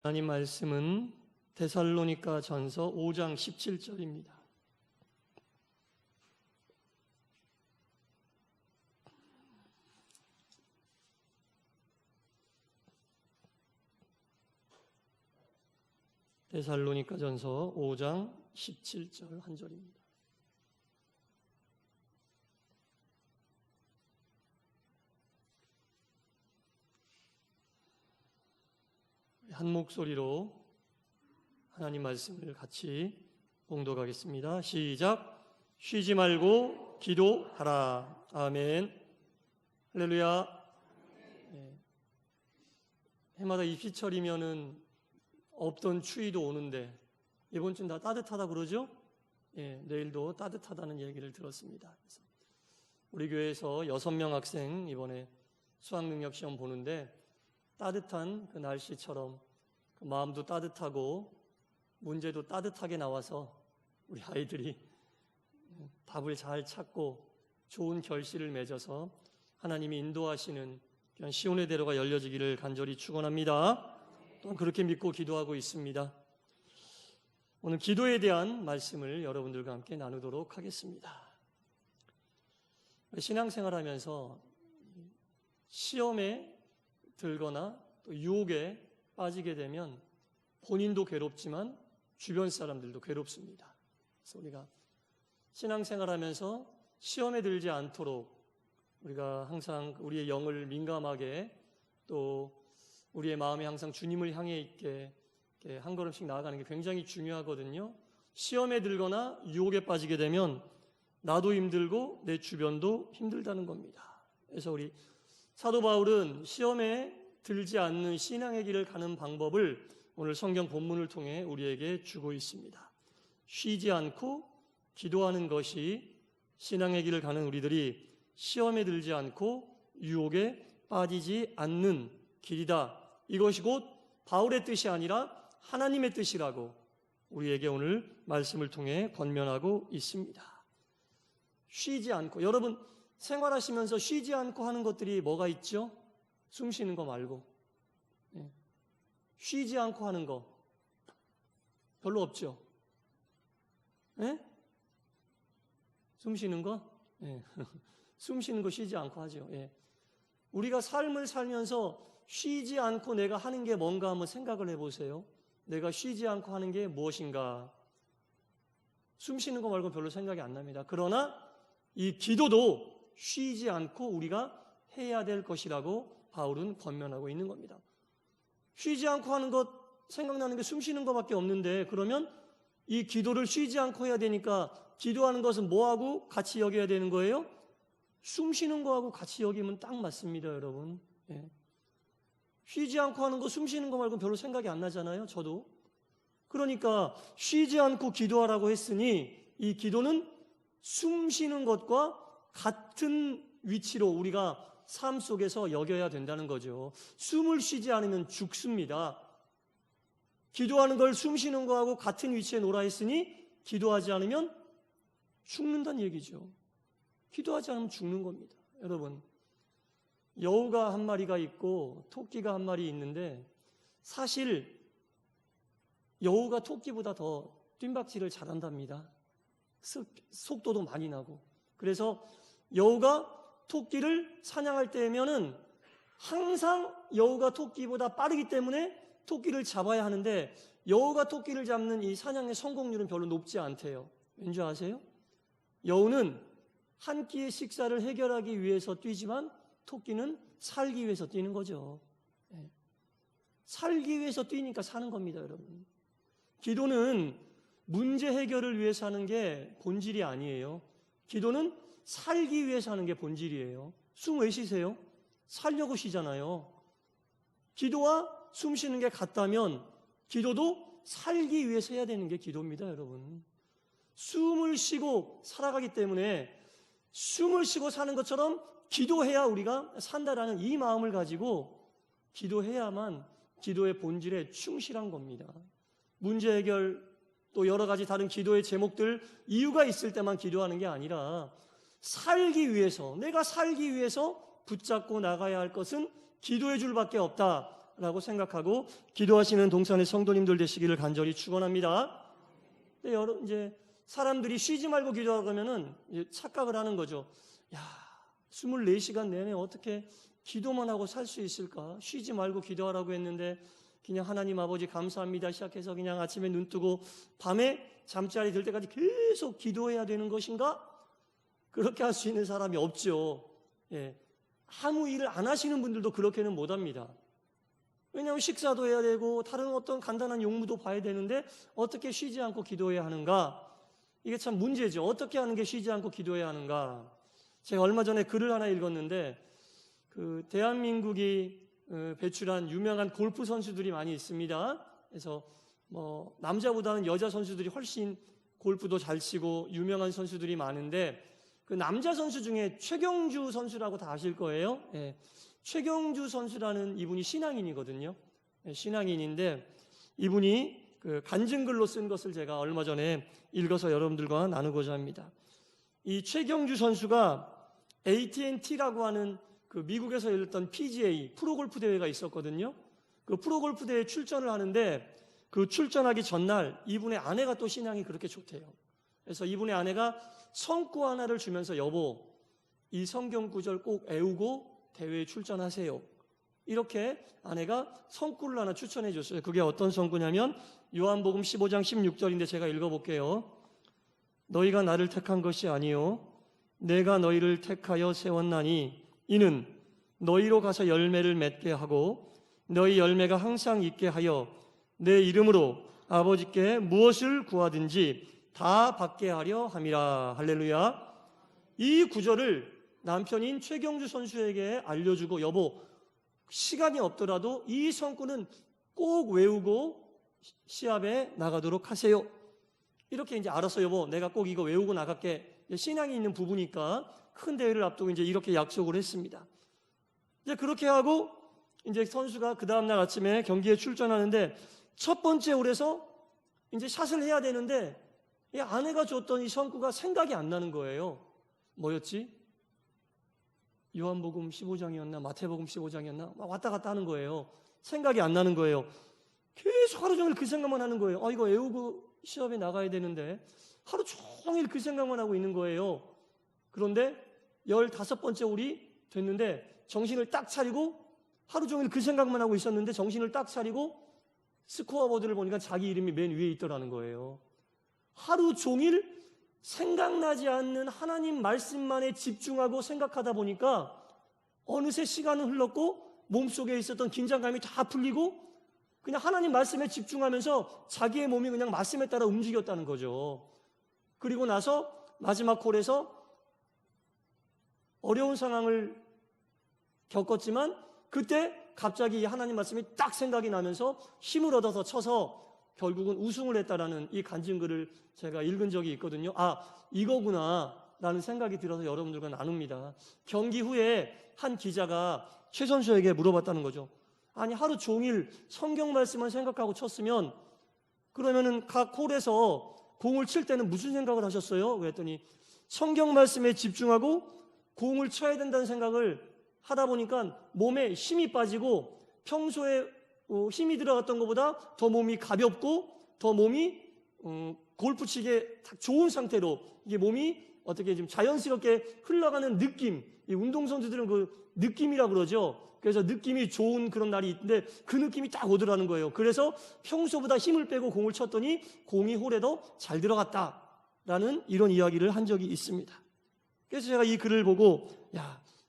하나님 말씀은 데살로니가 전서 5장 17절입니다. 데살로니가 전서 5장 17절 한 절입니다. 한 목소리로 하나님 말씀을 같이 봉독하겠습니다. 시작. 쉬지 말고 기도하라. 아멘. 할렐루야. 해마다 입시철이면은 없던 추위도 오는데 이번 주는 다 따뜻하다 그러죠? 내일도 따뜻하다는 얘기를 들었습니다. 그래서 우리 교회에서 6명 학생 이번에 수학능력 시험 보는데 따뜻한 그 날씨처럼 그 마음도 따뜻하고 문제도 따뜻하게 나와서 우리 아이들이 답을 잘 찾고 좋은 결실을 맺어서 하나님이 인도하시는 그런 시온의 대로가 열려지기를 간절히 축원합니다. 또한 그렇게 믿고 기도하고 있습니다. 오늘 기도에 대한 말씀을 여러분들과 함께 나누도록 하겠습니다. 신앙생활하면서 시험에 들거나 또 유혹에 빠지게 되면 본인도 괴롭지만 주변 사람들도 괴롭습니다. 그래서 우리가 신앙생활하면서 시험에 들지 않도록 우리가 항상 우리의 영을 민감하게 또 우리의 마음이 항상 주님을 향해 있게 한 걸음씩 나아가는 게 굉장히 중요하거든요. 시험에 들거나 유혹에 빠지게 되면 나도 힘들고 내 주변도 힘들다는 겁니다. 그래서 우리 사도 바울은 시험에 들지 않는 신앙의 길을 가는 방법을 오늘 성경 본문을 통해 우리에게 주고 있습니다. 쉬지 않고 기도하는 것이 신앙의 길을 가는 우리들이 시험에 들지 않고 유혹에 빠지지 않는 길이다. 이것이 곧 바울의 뜻이 아니라 하나님의 뜻이라고 우리에게 오늘 말씀을 통해 권면하고 있습니다. 쉬지 않고, 여러분 생활하시면서 쉬지 않고 하는 것들이 뭐가 있죠? 숨 쉬는 거 말고 쉬지 않고 하는 거 별로 없죠? 숨 쉬는 거? 숨 쉬는 거 쉬지 않고 하죠. 우리가 삶을 살면서 쉬지 않고 내가 하는 게 뭔가 한번 생각을 해보세요. 내가 쉬지 않고 하는 게 무엇인가? 숨 쉬는 거 말고 별로 생각이 안 납니다. 그러나 이 기도도 쉬지 않고 우리가 해야 될 것이라고 바울은 권면하고 있는 겁니다. 쉬지 않고 하는 것, 생각나는 게 숨 쉬는 것밖에 없는데 그러면 이 기도를 쉬지 않고 해야 되니까 기도하는 것은 뭐하고 같이 여겨야 되는 거예요? 숨 쉬는 거하고 같이 여기면 딱 맞습니다, 여러분. 쉬지 않고 하는 거, 숨 쉬는 거 말고 별로 생각이 안 나잖아요, 저도. 그러니까 쉬지 않고 기도하라고 했으니 이 기도는 숨 쉬는 것과 같은 위치로 우리가 삶 속에서 여겨야 된다는 거죠. 숨을 쉬지 않으면 죽습니다. 기도하는 걸 숨 쉬는 거하고 같은 위치에 놓으라 했으니 기도하지 않으면 죽는다는 얘기죠. 기도하지 않으면 죽는 겁니다. 여러분, 여우가 한 마리가 있고 토끼가 한 마리 있는데 사실 여우가 토끼보다 더 뜀박질을 잘한답니다. 속도도 많이 나고. 그래서 여우가 토끼를 사냥할 때면은 항상 여우가 토끼보다 빠르기 때문에 토끼를 잡아야 하는데 여우가 토끼를 잡는 이 사냥의 성공률은 별로 높지 않대요. 왠지 아세요? 여우는 한 끼의 식사를 해결하기 위해서 뛰지만 토끼는 살기 위해서 뛰는 거죠. 살기 위해서 뛰니까 사는 겁니다, 여러분. 기도는 문제 해결을 위해서 하는 게 본질이 아니에요. 기도는 살기 위해서 하는 게 본질이에요. 숨 왜 쉬세요? 살려고 쉬잖아요. 기도와 숨 쉬는 게 같다면 기도도 살기 위해서 해야 되는 게 기도입니다, 여러분. 숨을 쉬고 살아가기 때문에 숨을 쉬고 사는 것처럼 기도해야 우리가 산다라는 이 마음을 가지고 기도해야만 기도의 본질에 충실한 겁니다. 문제 해결 또 여러 가지 다른 기도의 제목들 이유가 있을 때만 기도하는 게 아니라 살기 위해서, 내가 살기 위해서 붙잡고 나가야 할 것은 기도의 줄밖에 없다. 라고 생각하고 기도하시는 동산의 성도님들 되시기를 간절히 축원합니다. 근데 여러분, 이제 사람들이 쉬지 말고 기도하고 하면은 착각을 하는 거죠. 야, 24시간 내내 어떻게 기도만 하고 살 수 있을까? 쉬지 말고 기도하라고 했는데 그냥 하나님 아버지 감사합니다 시작해서 그냥 아침에 눈 뜨고 밤에 잠자리 들 때까지 계속 기도해야 되는 것인가? 그렇게 할 수 있는 사람이 없죠. 예. 아무 일을 안 하시는 분들도 그렇게는 못합니다. 왜냐하면 식사도 해야 되고 다른 어떤 간단한 용무도 봐야 되는데 어떻게 쉬지 않고 기도해야 하는가? 이게 참 문제죠. 어떻게 하는 게 쉬지 않고 기도해야 하는가? 제가 얼마 전에 글을 하나 읽었는데 대한민국이 배출한 유명한 골프 선수들이 많이 있습니다. 그래서 남자보다는 여자 선수들이 훨씬 골프도 잘 치고 유명한 선수들이 많은데 그 남자 선수 중에 최경주 선수라고 다 아실 거예요. 예. 최경주 선수라는 이분이 신앙인이거든요. 예, 신앙인인데 이분이 그 간증글로 쓴 것을 제가 얼마 전에 읽어서 여러분들과 나누고자 합니다. 이 최경주 선수가 AT&T라고 하는 그 미국에서 열렸던 PGA 프로골프 대회가 있었거든요. 그 프로골프 대회에 출전을 하는데 그 출전하기 전날 이분의 아내가 또 신앙이 그렇게 좋대요. 그래서 이분의 아내가 성구 하나를 주면서 여보, 이 성경 구절 꼭 외우고 대회에 출전하세요. 이렇게 아내가 성구를 하나 추천해 줬어요. 그게 어떤 성구냐면 요한복음 15장 16절인데 제가 읽어볼게요. 너희가 나를 택한 것이 아니요 내가 너희를 택하여 세웠나니 이는 너희로 가서 열매를 맺게 하고 너희 열매가 항상 있게 하여 내 이름으로 아버지께 무엇을 구하든지 다 받게 하려 함이라. 할렐루야. 이 구절을 남편인 최경주 선수에게 알려주고 여보, 시간이 없더라도 이 성구는 꼭 외우고 시합에 나가도록 하세요. 이렇게 이제 알았어 여보, 내가 꼭 이거 외우고 나갈게. 신앙이 있는 부부니까 큰 대회를 앞두고 이제 이렇게 약속을 했습니다. 이제 그렇게 하고 이제 선수가 그 다음날 아침에 경기에 출전하는데 첫 번째 홀에서 이제 샷을 해야 되는데 이 아내가 줬던 이 성구가 생각이 안 나는 거예요. 뭐였지? 요한복음 15장이었나 마태복음 15장이었나 왔다 갔다 하는 거예요. 생각이 안 나는 거예요. 계속 하루 종일 그 생각만 하는 거예요. 이거 외우고 시합에 나가야 되는데 하루 종일 그 생각만 하고 있는 거예요. 그런데 15번째 홀이 됐는데 정신을 딱 차리고 하루 종일 그 생각만 하고 있었는데 정신을 딱 차리고 스코어보드를 보니까 자기 이름이 맨 위에 있더라는 거예요. 하루 종일 생각나지 않는 하나님 말씀만에 집중하고 생각하다 보니까 어느새 시간은 흘렀고 몸속에 있었던 긴장감이 다 풀리고 그냥 하나님 말씀에 집중하면서 자기의 몸이 그냥 말씀에 따라 움직였다는 거죠. 그리고 나서 마지막 홀에서 어려운 상황을 겪었지만 그때 갑자기 하나님 말씀이 딱 생각이 나면서 힘을 얻어서 쳐서 결국은 우승을 했다라는 이 간증글을 제가 읽은 적이 있거든요. 이거구나 라는 생각이 들어서 여러분들과 나눕니다. 경기 후에 한 기자가 최 선수에게 물어봤다는 거죠. 아니 하루 종일 성경 말씀만 생각하고 쳤으면 그러면은 각 홀에서 공을 칠 때는 무슨 생각을 하셨어요? 그랬더니 성경 말씀에 집중하고 공을 쳐야 된다는 생각을 하다 보니까 몸에 힘이 빠지고 평소에 힘이 들어갔던 것보다 더 몸이 가볍고 더 몸이 골프 치기에 좋은 상태로 이게 몸이 어떻게 좀 자연스럽게 흘러가는 느낌, 이 운동선수들은 그 느낌이라고 그러죠. 그래서 느낌이 좋은 그런 날이 있는데 그 느낌이 딱 오더라는 거예요. 그래서 평소보다 힘을 빼고 공을 쳤더니 공이 홀에도 잘 들어갔다라는 이런 이야기를 한 적이 있습니다. 그래서 제가 이 글을 보고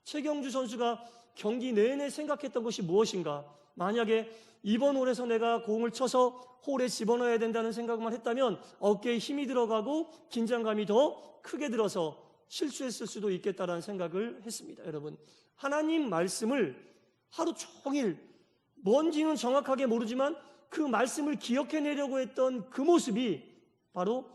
최경주 선수가 경기 내내 생각했던 것이 무엇인가? 만약에 이번 홀에서 내가 공을 쳐서 홀에 집어넣어야 된다는 생각만 했다면 어깨에 힘이 들어가고 긴장감이 더 크게 들어서 실수했을 수도 있겠다라는 생각을 했습니다. 여러분, 하나님 말씀을 하루 종일 뭔지는 정확하게 모르지만 그 말씀을 기억해내려고 했던 그 모습이 바로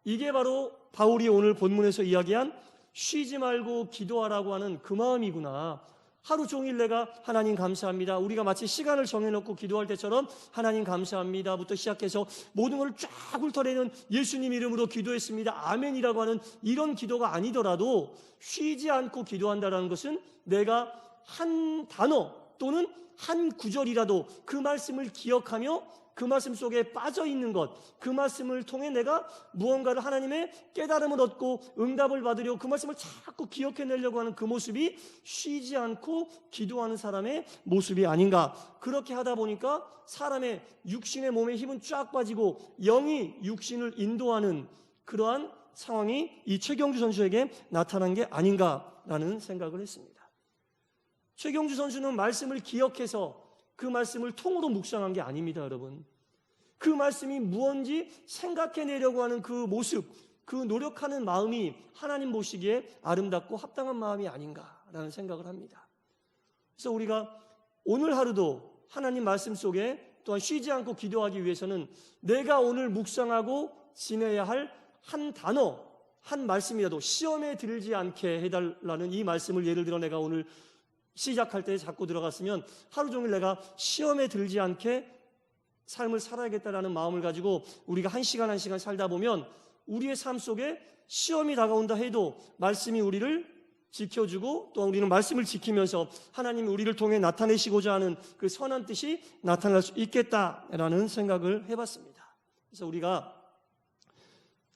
이게 바로 바울이 오늘 본문에서 이야기한 쉬지 말고 기도하라고 하는 그 마음이구나. 하루 종일 내가 하나님 감사합니다. 우리가 마치 시간을 정해놓고 기도할 때처럼 하나님 감사합니다부터 시작해서 모든 걸 쫙 훑어내는 예수님 이름으로 기도했습니다. 아멘이라고 하는 이런 기도가 아니더라도 쉬지 않고 기도한다는 것은 내가 한 단어 또는 한 구절이라도 그 말씀을 기억하며 그 말씀 속에 빠져 있는 것, 그 말씀을 통해 내가 무언가를 하나님의 깨달음을 얻고 응답을 받으려고 그 말씀을 자꾸 기억해내려고 하는 그 모습이 쉬지 않고 기도하는 사람의 모습이 아닌가. 그렇게 하다 보니까 사람의 육신의 몸의 힘은 쫙 빠지고 영이 육신을 인도하는 그러한 상황이 이 최경주 선수에게 나타난 게 아닌가라는 생각을 했습니다. 최경주 선수는 말씀을 기억해서 그 말씀을 통으로 묵상한 게 아닙니다, 여러분. 그 말씀이 무언지 생각해내려고 하는 그 모습, 그 노력하는 마음이 하나님 보시기에 아름답고 합당한 마음이 아닌가라는 생각을 합니다. 그래서 우리가 오늘 하루도 하나님 말씀 속에 또한 쉬지 않고 기도하기 위해서는 내가 오늘 묵상하고 지내야 할 한 단어, 한 말씀이라도 시험에 들지 않게 해달라는 이 말씀을 예를 들어 내가 오늘 시작할 때 자꾸 들어갔으면 하루 종일 내가 시험에 들지 않게 삶을 살아야겠다라는 마음을 가지고 우리가 한 시간 한 시간 살다 보면 우리의 삶 속에 시험이 다가온다 해도 말씀이 우리를 지켜주고 또 우리는 말씀을 지키면서 하나님이 우리를 통해 나타내시고자 하는 그 선한 뜻이 나타날 수 있겠다라는 생각을 해봤습니다. 그래서 우리가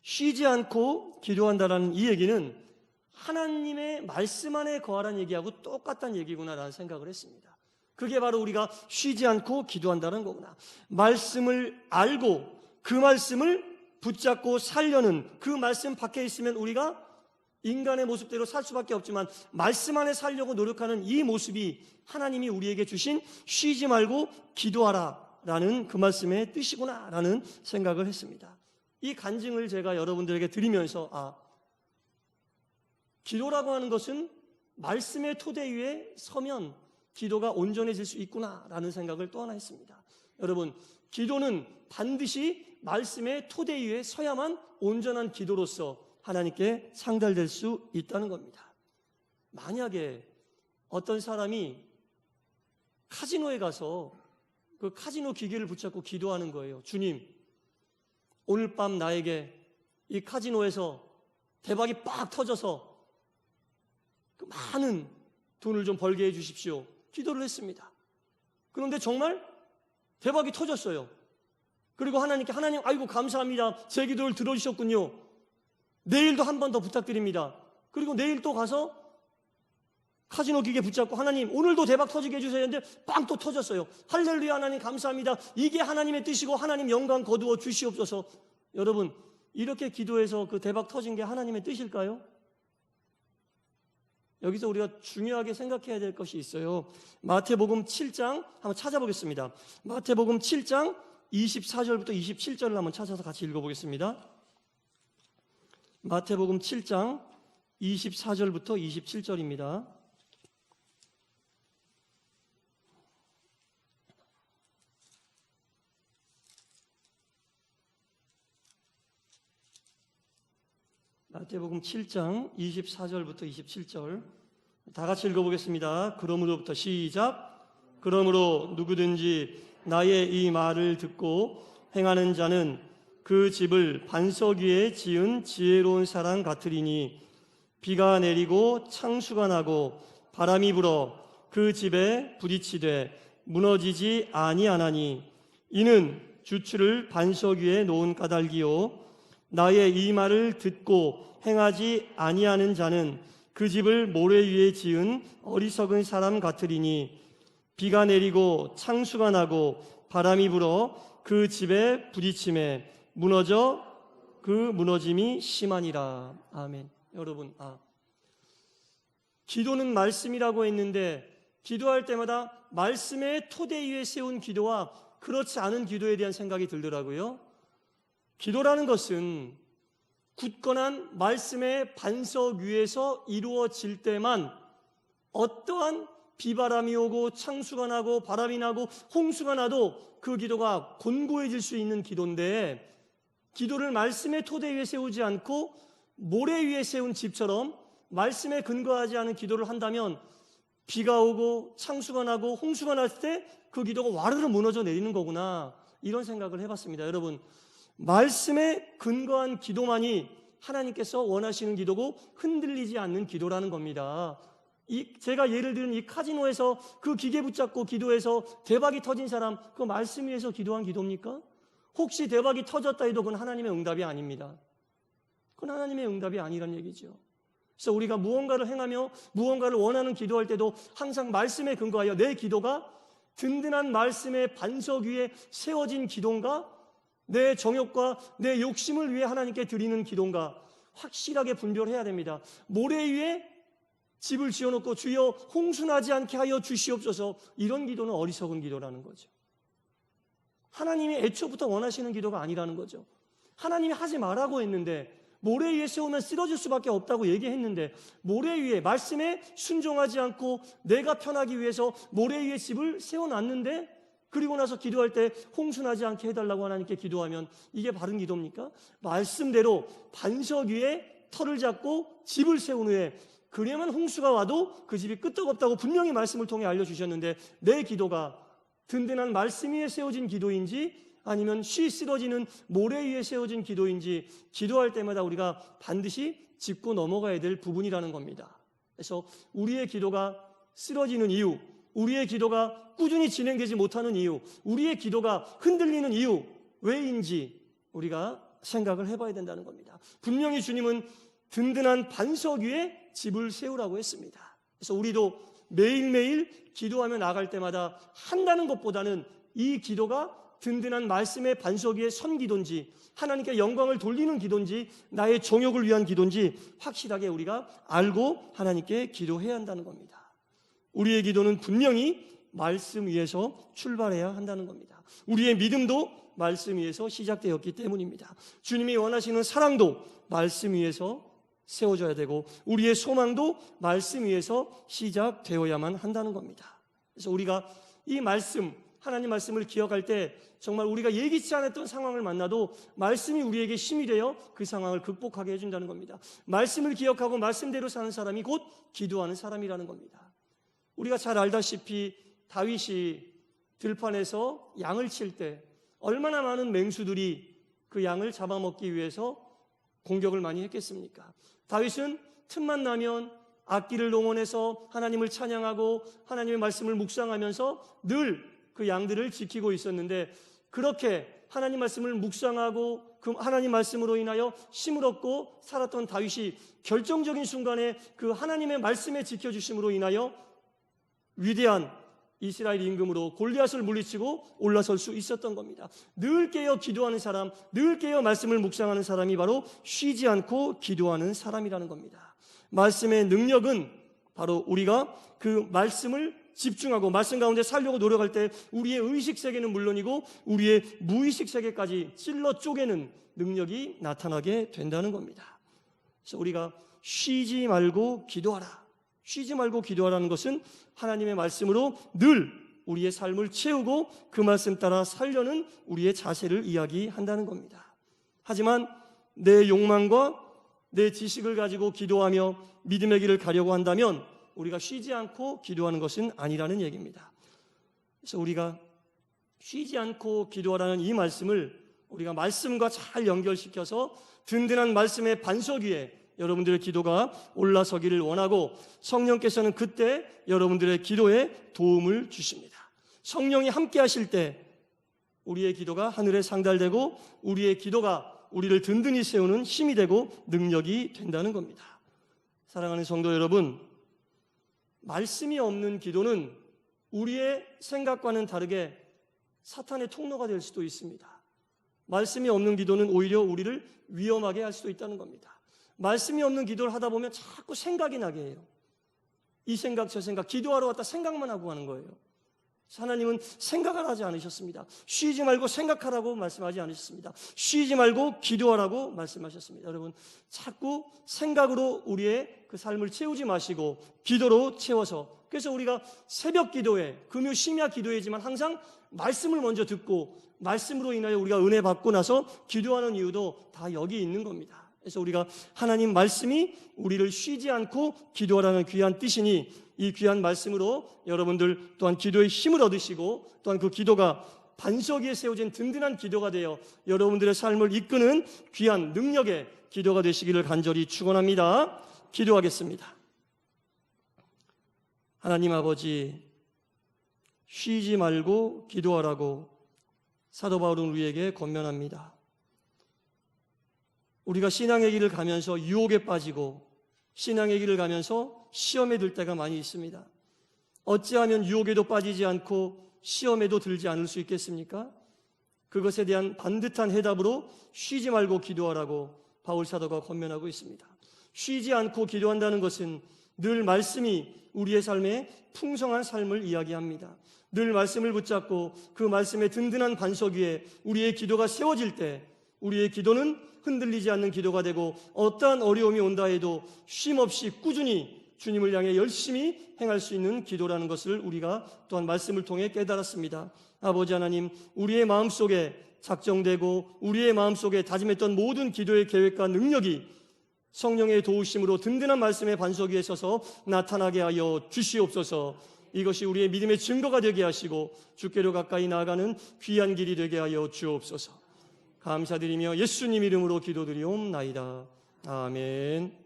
쉬지 않고 기도한다라는 이 얘기는 하나님의 말씀 안에 거하라는 얘기하고 똑같다는 얘기구나라는 생각을 했습니다. 그게 바로 우리가 쉬지 않고 기도한다는 거구나. 말씀을 알고 그 말씀을 붙잡고 살려는 그 말씀 밖에 있으면 우리가 인간의 모습대로 살 수밖에 없지만 말씀 안에 살려고 노력하는 이 모습이 하나님이 우리에게 주신 쉬지 말고 기도하라 라는 그 말씀의 뜻이구나 라는 생각을 했습니다. 이 간증을 제가 여러분들에게 드리면서 기도라고 하는 것은 말씀의 토대 위에 서면 기도가 온전해질 수 있구나라는 생각을 또 하나 했습니다. 여러분, 기도는 반드시 말씀의 토대 위에 서야만 온전한 기도로서 하나님께 상달될 수 있다는 겁니다. 만약에 어떤 사람이 카지노에 가서 그 카지노 기계를 붙잡고 기도하는 거예요. 주님, 오늘 밤 나에게 이 카지노에서 대박이 빡 터져서 그 많은 돈을 좀 벌게 해주십시오. 기도를 했습니다. 그런데 정말 대박이 터졌어요. 그리고 하나님 아이고 감사합니다. 제 기도를 들어주셨군요. 내일도 한 번 더 부탁드립니다. 그리고 내일 또 가서 카지노 기계 붙잡고 하나님 오늘도 대박 터지게 해주세요 했는데 빵 또 터졌어요. 할렐루야 하나님 감사합니다. 이게 하나님의 뜻이고 하나님 영광 거두어 주시옵소서. 여러분, 이렇게 기도해서 그 대박 터진 게 하나님의 뜻일까요? 여기서 우리가 중요하게 생각해야 될 것이 있어요. 마태복음 7장 한번 찾아보겠습니다. 마태복음 7장 24절부터 27절을 한번 찾아서 같이 읽어보겠습니다. 마태복음 7장 24절부터 27절입니다. 마태복음 7장 24절부터 27절 다 같이 읽어보겠습니다. 그러므로부터 시작. 그러므로 누구든지 나의 이 말을 듣고 행하는 자는 그 집을 반석 위에 지은 지혜로운 사람 같으리니 비가 내리고 창수가 나고 바람이 불어 그 집에 부딪히되 무너지지 아니하나니 이는 주추를 반석 위에 놓은 까닭이요 나의 이 말을 듣고 행하지 아니하는 자는 그 집을 모래 위에 지은 어리석은 사람 같으리니 비가 내리고 창수가 나고 바람이 불어 그 집에 부딪힘에 무너져 그 무너짐이 심하니라. 아멘. 여러분, 기도는 말씀이라고 했는데 기도할 때마다 말씀의 토대 위에 세운 기도와 그렇지 않은 기도에 대한 생각이 들더라고요. 기도라는 것은 굳건한 말씀의 반석 위에서 이루어질 때만 어떠한 비바람이 오고 창수가 나고 바람이 나고 홍수가 나도 그 기도가 곤고해질 수 있는 기도인데 기도를 말씀의 토대 위에 세우지 않고 모래 위에 세운 집처럼 말씀에 근거하지 않은 기도를 한다면 비가 오고 창수가 나고 홍수가 났을 때 그 기도가 와르르 무너져 내리는 거구나 이런 생각을 해봤습니다. 여러분, 말씀에 근거한 기도만이 하나님께서 원하시는 기도고 흔들리지 않는 기도라는 겁니다. 제가 예를 들은 이 카지노에서 그 기계 붙잡고 기도해서 대박이 터진 사람, 그 말씀 위에서 기도한 기도입니까? 혹시 대박이 터졌다 해도 그건 하나님의 응답이 아닙니다. 그건 하나님의 응답이 아니란 얘기죠. 그래서 우리가 무언가를 행하며 무언가를 원하는 기도할 때도 항상 말씀에 근거하여 내 기도가 든든한 말씀의 반석 위에 세워진 기도인가, 내 정욕과 내 욕심을 위해 하나님께 드리는 기도인가 확실하게 분별해야 됩니다. 모래 위에 집을 지어놓고 주여 홍수나지 않게 하여 주시옵소서, 이런 기도는 어리석은 기도라는 거죠. 하나님이 애초부터 원하시는 기도가 아니라는 거죠. 하나님이 하지 말라고 했는데, 모래 위에 세우면 쓰러질 수밖에 없다고 얘기했는데, 모래 위에 말씀에 순종하지 않고 내가 편하기 위해서 모래 위에 집을 세워놨는데, 그리고 나서 기도할 때 홍수나지 않게 해달라고 하나님께 기도하면 이게 바른 기도입니까? 말씀대로 반석 위에 터를 잡고 집을 세운 후에 그래야만 홍수가 와도 그 집이 끄떡없다고 분명히 말씀을 통해 알려주셨는데, 내 기도가 든든한 말씀 위에 세워진 기도인지 아니면 쉬 쓰러지는 모래 위에 세워진 기도인지 기도할 때마다 우리가 반드시 짚고 넘어가야 될 부분이라는 겁니다. 그래서 우리의 기도가 쓰러지는 이유, 우리의 기도가 꾸준히 진행되지 못하는 이유, 우리의 기도가 흔들리는 이유 왜인지 우리가 생각을 해봐야 된다는 겁니다. 분명히 주님은 든든한 반석 위에 집을 세우라고 했습니다. 그래서 우리도 매일매일 기도하며 나갈 때마다 한다는 것보다는 이 기도가 든든한 말씀의 반석 위에 선 기도인지, 하나님께 영광을 돌리는 기도인지, 나의 정욕을 위한 기도인지 확실하게 우리가 알고 하나님께 기도해야 한다는 겁니다. 우리의 기도는 분명히 말씀 위에서 출발해야 한다는 겁니다. 우리의 믿음도 말씀 위에서 시작되었기 때문입니다. 주님이 원하시는 사랑도 말씀 위에서 세워져야 되고, 우리의 소망도 말씀 위에서 시작되어야만 한다는 겁니다. 그래서 우리가 이 말씀, 하나님 말씀을 기억할 때 정말 우리가 예기치 않았던 상황을 만나도 말씀이 우리에게 힘이 되어 그 상황을 극복하게 해준다는 겁니다. 말씀을 기억하고 말씀대로 사는 사람이 곧 기도하는 사람이라는 겁니다. 우리가 잘 알다시피 다윗이 들판에서 양을 칠 때 얼마나 많은 맹수들이 그 양을 잡아먹기 위해서 공격을 많이 했겠습니까? 다윗은 틈만 나면 악기를 농원해서 하나님을 찬양하고 하나님의 말씀을 묵상하면서 늘 그 양들을 지키고 있었는데, 그렇게 하나님 말씀을 묵상하고 그 하나님 말씀으로 인하여 힘을 얻고 살았던 다윗이 결정적인 순간에 그 하나님의 말씀에 지켜주심으로 인하여 위대한 이스라엘 임금으로 골리앗을 물리치고 올라설 수 있었던 겁니다. 늘 깨어 기도하는 사람, 늘 깨어 말씀을 묵상하는 사람이 바로 쉬지 않고 기도하는 사람이라는 겁니다. 말씀의 능력은 바로 우리가 그 말씀을 집중하고 말씀 가운데 살려고 노력할 때 우리의 의식 세계는 물론이고 우리의 무의식 세계까지 찔러 쪼개는 능력이 나타나게 된다는 겁니다. 그래서 우리가 쉬지 말고 기도하라, 쉬지 말고 기도하라는 것은 하나님의 말씀으로 늘 우리의 삶을 채우고 그 말씀 따라 살려는 우리의 자세를 이야기한다는 겁니다. 하지만 내 욕망과 내 지식을 가지고 기도하며 믿음의 길을 가려고 한다면 우리가 쉬지 않고 기도하는 것은 아니라는 얘기입니다. 그래서 우리가 쉬지 않고 기도하라는 이 말씀을 우리가 말씀과 잘 연결시켜서 든든한 말씀의 반석 위에 여러분들의 기도가 올라서기를 원하고, 성령께서는 그때 여러분들의 기도에 도움을 주십니다. 성령이 함께 하실 때 우리의 기도가 하늘에 상달되고 우리의 기도가 우리를 든든히 세우는 힘이 되고 능력이 된다는 겁니다. 사랑하는 성도 여러분, 말씀이 없는 기도는 우리의 생각과는 다르게 사탄의 통로가 될 수도 있습니다. 말씀이 없는 기도는 오히려 우리를 위험하게 할 수도 있다는 겁니다. 말씀이 없는 기도를 하다 보면 자꾸 생각이 나게 해요. 이 생각 저 생각, 기도하러 왔다 생각만 하고 하는 거예요. 하나님은 생각을 하지 않으셨습니다. 쉬지 말고 생각하라고 말씀하지 않으셨습니다. 쉬지 말고 기도하라고 말씀하셨습니다. 여러분, 자꾸 생각으로 우리의 그 삶을 채우지 마시고 기도로 채워서, 그래서 우리가 새벽 기도회, 금요 심야 기도회지만 항상 말씀을 먼저 듣고 말씀으로 인하여 우리가 은혜 받고 나서 기도하는 이유도 다 여기 있는 겁니다. 그래서 우리가 하나님 말씀이 우리를 쉬지 않고 기도하라는 귀한 뜻이니 이 귀한 말씀으로 여러분들 또한 기도의 힘을 얻으시고 또한 그 기도가 반석 위에 세워진 든든한 기도가 되어 여러분들의 삶을 이끄는 귀한 능력의 기도가 되시기를 간절히 축원합니다. 기도하겠습니다. 하나님 아버지, 쉬지 말고 기도하라고 사도 바울은 우리에게 권면합니다. 우리가 신앙의 길을 가면서 유혹에 빠지고 신앙의 길을 가면서 시험에 들 때가 많이 있습니다. 어찌하면 유혹에도 빠지지 않고 시험에도 들지 않을 수 있겠습니까? 그것에 대한 반듯한 해답으로 쉬지 말고 기도하라고 바울 사도가 권면하고 있습니다. 쉬지 않고 기도한다는 것은 늘 말씀이 우리의 삶에 풍성한 삶을 이야기합니다. 늘 말씀을 붙잡고 그 말씀의 든든한 반석 위에 우리의 기도가 세워질 때 우리의 기도는 흔들리지 않는 기도가 되고 어떠한 어려움이 온다 해도 쉼없이 꾸준히 주님을 향해 열심히 행할 수 있는 기도라는 것을 우리가 또한 말씀을 통해 깨달았습니다. 아버지 하나님, 우리의 마음속에 작정되고 우리의 마음속에 다짐했던 모든 기도의 계획과 능력이 성령의 도우심으로 든든한 말씀의 반석 위에 서서 나타나게 하여 주시옵소서. 이것이 우리의 믿음의 증거가 되게 하시고 주께로 가까이 나아가는 귀한 길이 되게 하여 주옵소서. 감사드리며 예수님 이름으로 기도드리옵나이다. 아멘.